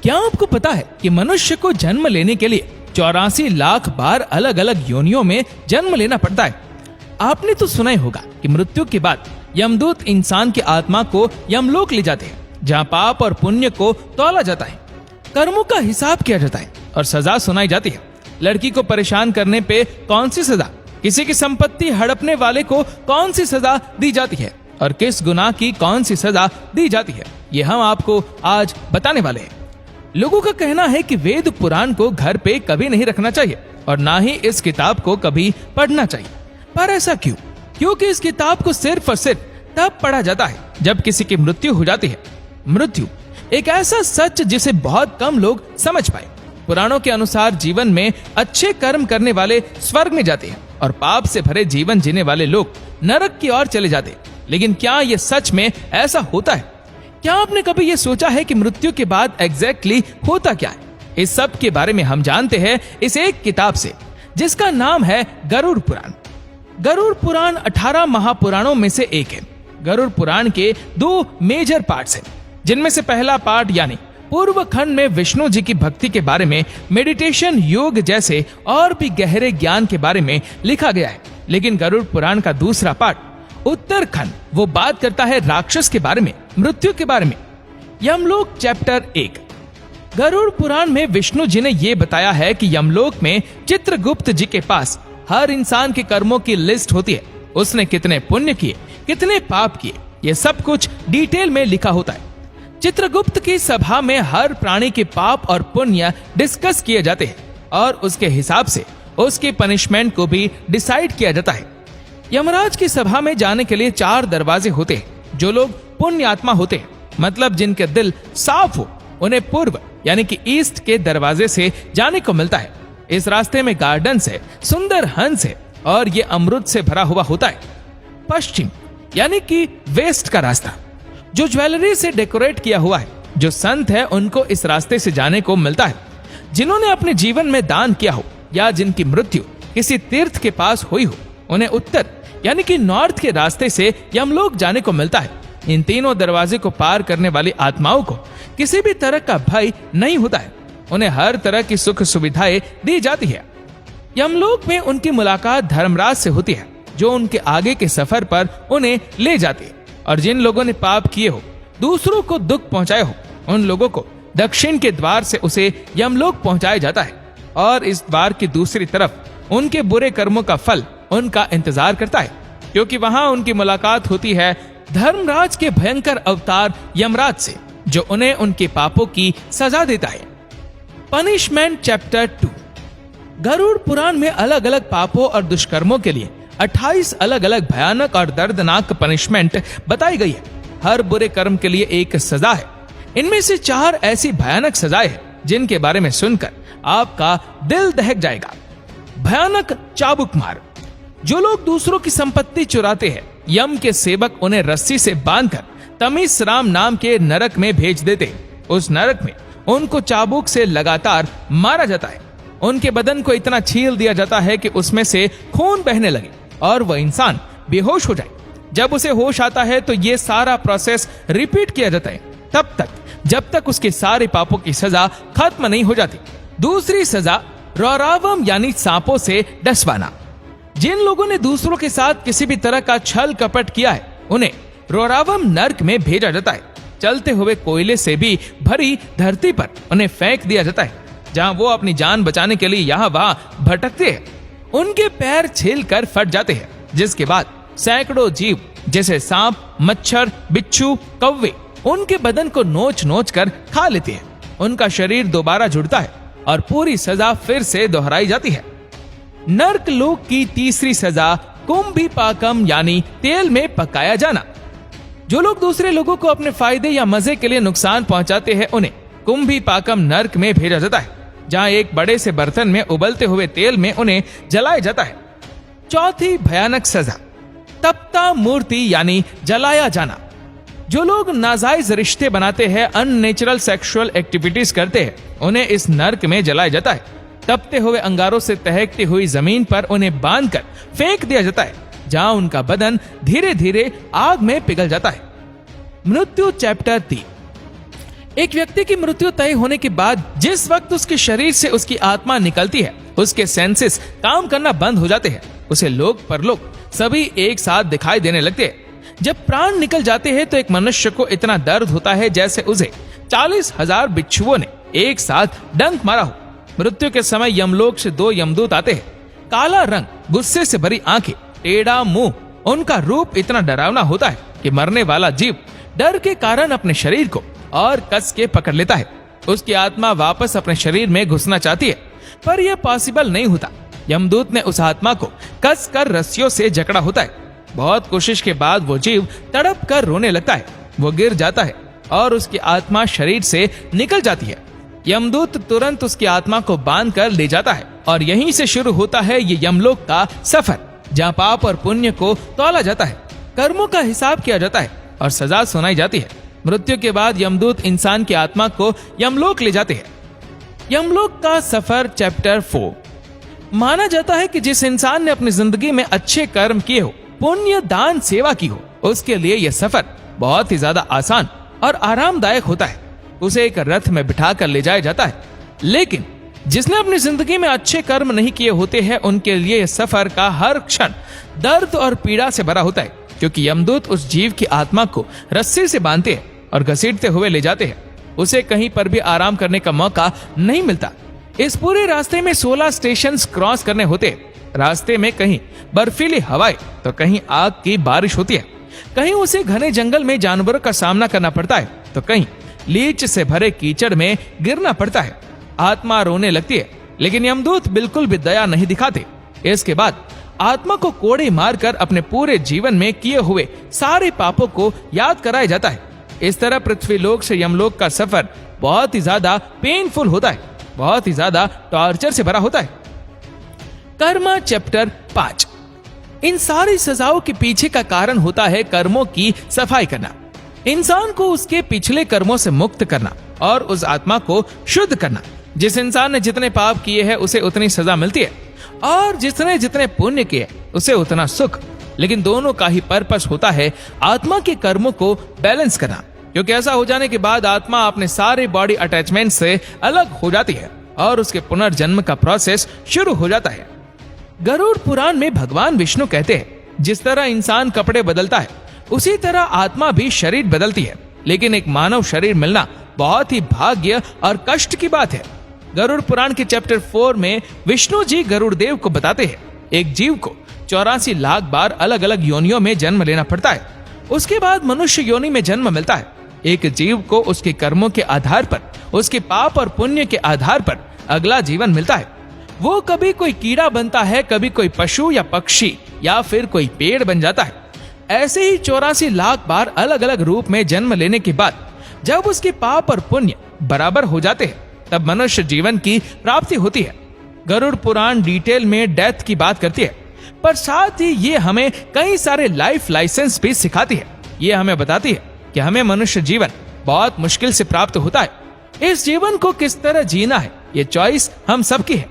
क्या आपको पता है कि मनुष्य को जन्म लेने के लिए 84 लाख बार अलग अलग योनियों में जन्म लेना पड़ता है। आपने तो सुना ही होगा कि मृत्यु के बाद यमदूत इंसान की आत्मा को यमलोक ले जाते हैं, जहाँ पाप और पुण्य को तौला जाता है, कर्मों का हिसाब किया जाता है और सजा सुनाई जाती है। लड़की को परेशान करने पे कौन सी सजा, किसी की संपत्ति हड़पने वाले को कौन सी सजा दी जाती है और किस गुनाह की कौन सी सजा दी जाती है, ये हम आपको आज बताने वाले हैं। लोगों का कहना है कि वेद पुराण को घर पे कभी नहीं रखना चाहिए और ना ही इस किताब को कभी पढ़ना चाहिए। पर ऐसा क्यों? क्योंकि इस किताब को सिर्फ और सिर्फ तब पढ़ा जाता है जब किसी की मृत्यु हो जाती है। मृत्यु एक ऐसा सच जिसे बहुत कम लोग समझ पाए। पुराणों के अनुसार जीवन में अच्छे कर्म करने वाले स्वर्ग में जाते हैं और पाप से भरे जीवन जीने वाले लोग नरक की ओर चले जाते हैं। लेकिन क्या ये सच में ऐसा होता है? क्या आपने कभी ये सोचा है कि मृत्यु के बाद एग्जैक्टली होता क्या है? इस सब के बारे में हम जानते हैं इस एक किताब से, जिसका नाम है गरुड़ पुराण। गरुड़ पुराण 18 महापुराणों में से एक है। गरुड़ पुराण के 2 मेजर पार्ट्स हैं, जिनमें से पहला पार्ट यानी पूर्व खंड में विष्णु जी की भक्ति के बारे में, मेडिटेशन, योग जैसे और भी गहरे ज्ञान के बारे में लिखा गया है। लेकिन गरुड़ पुराण का दूसरा पार्ट उत्तरखंड वो बात करता है राक्षस के बारे में, मृत्यु के बारे में। यमलोक चैप्टर 1। गरुड़ पुराण में विष्णु जी ने ये बताया है कि यमलोक में चित्रगुप्त जी के पास हर इंसान के कर्मों की लिस्ट होती है। उसने कितने पुण्य किए, कितने पाप किए, ये सब कुछ डिटेल में लिखा होता है। चित्रगुप्त की सभा में हर प्राणी के पाप और पुण्य डिस्कस किए जाते हैं और उसके हिसाब से उसकी पनिशमेंट को भी डिसाइड किया जाता है। यमराज की सभा में जाने के लिए 4 दरवाजे होते हैं। जो लोग पुण्य आत्मा होते हैं, मतलब जिनके दिल साफ हो, उन्हें पूर्व यानी कि ईस्ट के दरवाजे से जाने को मिलता है। इस रास्ते में गार्डन से, सुंदर हंस है और ये अमृत से भरा हुआ होता है। पश्चिम यानी कि वेस्ट का रास्ता, जो ज्वेलरी से डेकोरेट किया हुआ है। जो संत है उनको इस रास्ते से जाने को मिलता है। जिन्होंने अपने जीवन में दान किया हो या जिनकी मृत्यु किसी तीर्थ के पास हुई हो, उन्हें उत्तर यानी कि नॉर्थ के रास्ते से यमलोक जाने को मिलता है। इन तीनों दरवाजे को पार करने वाली आत्माओं को किसी भी तरह का भय नहीं होता है। उन्हें हर तरह की सुख सुविधाएं दी जाती है। यमलोक में उनकी मुलाकात धर्मराज से होती है, जो उनके आगे के सफर पर उन्हें ले जाती है। और जिन लोगों ने पाप किए हो, दूसरों को दुख पहुंचाए हो, उन लोगों को दक्षिण के द्वार से उसे यमलोक पहुंचाया जाता है और इस द्वार की दूसरी तरफ उनके बुरे कर्मों का फल उनका इंतजार करता है, क्योंकि वहां उनकी मुलाकात होती है धर्मराज के भयंकर अवतार यमराज से, जो उन्हें उनके पापों की सजा देता है। Punishment chapter 2। गरुड़ पुराण में अलग अलग पापों और दुष्कर्मों के लिए 28 अलग अलग भयानक और दर्दनाक पनिशमेंट बताई गई है। हर बुरे कर्म के लिए एक सजा है। इनमें से 4 ऐसी भयानक सजाएं हैं जिनके बारे में सुनकर आपका दिल दहक जाएगा। भयानक चाबुक मार। जो लोग दूसरों की संपत्ति चुराते हैं, यम के सेवक उन्हें रस्सी से बांधकर तमीस राम नाम के नरक में भेज देते हैं। उस नरक में उनको चाबुक से लगातार मारा जाता है। उनके बदन को इतना छील दिया जाता है कि उसमें से खून बहने लगे और वह इंसान बेहोश हो जाए। जब उसे होश आता है तो ये सारा प्रोसेस रिपीट किया जाता है, तब तक जब तक उसके सारे पापों की सजा खत्म नहीं हो जाती। दूसरी सजा रौरावम यानी सांपों से डसवाना। जिन लोगों ने दूसरों के साथ किसी भी तरह का छल कपट किया है, उन्हें रौरावम नर्क में भेजा जाता है। चलते हुए कोयले से भी भरी धरती पर उन्हें फेंक दिया जाता है, जहां वो अपनी जान बचाने के लिए यहाँ वहां भटकते हैं। उनके पैर छीलकर फट जाते हैं, जिसके बाद सैकड़ों जीव जैसे सांप, मच्छर, बिच्छू, कौवे उनके बदन को नोच नोच कर खा लेते हैं। उनका शरीर दोबारा जुड़ता है और पूरी सजा फिर से दोहराई जाती है। नर्क लोक की तीसरी सजा कुंभीपाकम यानी तेल में पकाया जाना। जो लोग दूसरे लोगों को अपने फायदे या मजे के लिए नुकसान पहुंचाते हैं, उन्हें कुंभीपाकम नर्क में भेजा जाता है, जहां एक बड़े से बर्तन में उबलते हुए तेल में उन्हें जलाया जाता है। चौथी भयानक सजा तप्ता मूर्ति यानी जलाया जाना। जो लोग नाजायज रिश्ते बनाते हैं, अननेचुरल सेक्सुअल एक्टिविटीज करते हैं, उन्हें इस नर्क में जलाया जाता है। तपते हुए अंगारों से तहकती हुई जमीन पर उन्हें बांधकर फेंक दिया जाता है, जहां उनका बदन धीरे धीरे आग में पिघल जाता है। मृत्यु चैप्टर 3। एक व्यक्ति की मृत्यु तय होने के बाद जिस वक्त उसके शरीर से उसकी आत्मा निकलती है, उसके सेंसेस काम करना बंद हो जाते हैं। उसे लोक परलोक सभी एक साथ दिखाई देने लगते हैं। जब प्राण निकल जाते हैं तो एक मनुष्य को इतना दर्द होता है जैसे उसे 40,000 बिच्छुओं ने एक साथ डंक मारा हो। मृत्यु के समय यमलोक से 2 यमदूत आते हैं। काला रंग, गुस्से से भरी आंखें, टेढ़ा मुंह। उनका रूप इतना डरावना होता है कि मरने वाला जीव डर के कारण अपने शरीर को और कस के पकड़ लेता है। उसकी आत्मा वापस अपने शरीर में घुसना चाहती है, पर यह पॉसिबल नहीं होता। यमदूत ने उस आत्मा को कस कर रस्सियों से जकड़ा होता है। बहुत कोशिश के बाद वो जीव तड़प कर रोने लगता है। वो गिर जाता है और उसकी आत्मा शरीर से निकल जाती है। यमदूत तुरंत उसकी आत्मा को बांध कर ले जाता है और यहीं से शुरू होता है ये यमलोक का सफर, जहाँ पाप और पुण्य को तौला जाता है, कर्मों का हिसाब किया जाता है और सजा सुनाई जाती है। मृत्यु के बाद यमदूत इंसान की आत्मा को यमलोक ले जाते हैं। यमलोक का सफर चैप्टर 4। माना जाता है कि जिस इंसान ने अपनी जिंदगी में अच्छे कर्म किए हो, पुण्य, दान, सेवा की हो, उसके लिए यह सफर बहुत ही ज्यादा आसान और आरामदायक होता है। उसे एक रथ में बिठा कर ले जाया जाता है। लेकिन जिसने अपनी जिंदगी में अच्छे कर्म नहीं किए होते हैं, उनके लिए यह सफर का हर क्षण दर्द और पीड़ा से भरा होता है, क्योंकि यमदूत उस जीव की आत्मा को रस्सी से बांधते हैं और घसीटते हुए ले जाते हैं। उसे कहीं पर भी आराम करने का मौका नहीं मिलता। इस पूरे रास्ते में 16 स्टेशन क्रॉस करने होते हैं। रास्ते में कहीं बर्फीली हवाएं तो कहीं आग की बारिश होती है। कहीं उसे घने जंगल में जानवरों का सामना करना पड़ता है तो कहीं लीच से भरे कीचड़ में गिरना पड़ता है। आत्मा रोने लगती है, लेकिन यमदूत बिल्कुल भी दया नहीं दिखाते। इसके बाद आत्मा को कोड़े मारकर अपने पूरे जीवन में किए हुए सारे पापों को याद कराया जाता है। इस तरह पृथ्वीलोक से यमलोक का सफर बहुत ही ज्यादा पेनफुल होता है, बहुत ही ज्यादा टॉर्चर से भरा होता है। कर्म चैप्टर 5। इन सारी सजाओं के पीछे का कारण होता है कर्मों की सफाई करना, इंसान को उसके पिछले कर्मों से मुक्त करना और उस आत्मा को शुद्ध करना। जिस इंसान ने जितने पाप किए हैं उसे उतनी सजा मिलती है, और जिसने जितने पुण्य किए उसे उतना सुख। लेकिन दोनों का ही पर्पस होता है आत्मा के कर्मों को बैलेंस करना, क्योंकि ऐसा हो जाने के बाद आत्मा अपने सारे बॉडी अटैचमेंट से अलग हो जाती है और उसके पुनर्जन्म का प्रोसेस शुरू हो जाता है। गरुड़ पुराण में भगवान विष्णु कहते हैं, जिस तरह इंसान कपड़े बदलता है उसी तरह आत्मा भी शरीर बदलती है, लेकिन एक मानव शरीर मिलना बहुत ही भाग्य और कष्ट की बात है। गरुड़ पुराण के चैप्टर 4 में विष्णु जी गरुड़ देव को बताते हैं, एक जीव को 84 लाख बार अलग अलग योनियों में जन्म लेना पड़ता है। उसके बाद मनुष्य योनि में जन्म मिलता है। एक जीव को उसके कर्मों के आधार पर, उसके पाप और पुण्य के आधार पर अगला जीवन मिलता है। वो कभी कोई कीड़ा बनता है, कभी कोई पशु या पक्षी, या फिर कोई पेड़ बन जाता है। ऐसे ही 84 लाख बार अलग अलग रूप में जन्म लेने के बाद जब उसके पाप और पुण्य बराबर हो जाते हैं, तब मनुष्य जीवन की प्राप्ति होती है। गरुड़ पुराण डिटेल में डेथ की बात करती है, पर साथ ही ये हमें कई सारे लाइफ लाइसेंस भी सिखाती है। ये हमें बताती है कि हमें मनुष्य जीवन बहुत मुश्किल से प्राप्त होता है। इस जीवन को किस तरह जीना है, ये चॉइस हम सबकी है।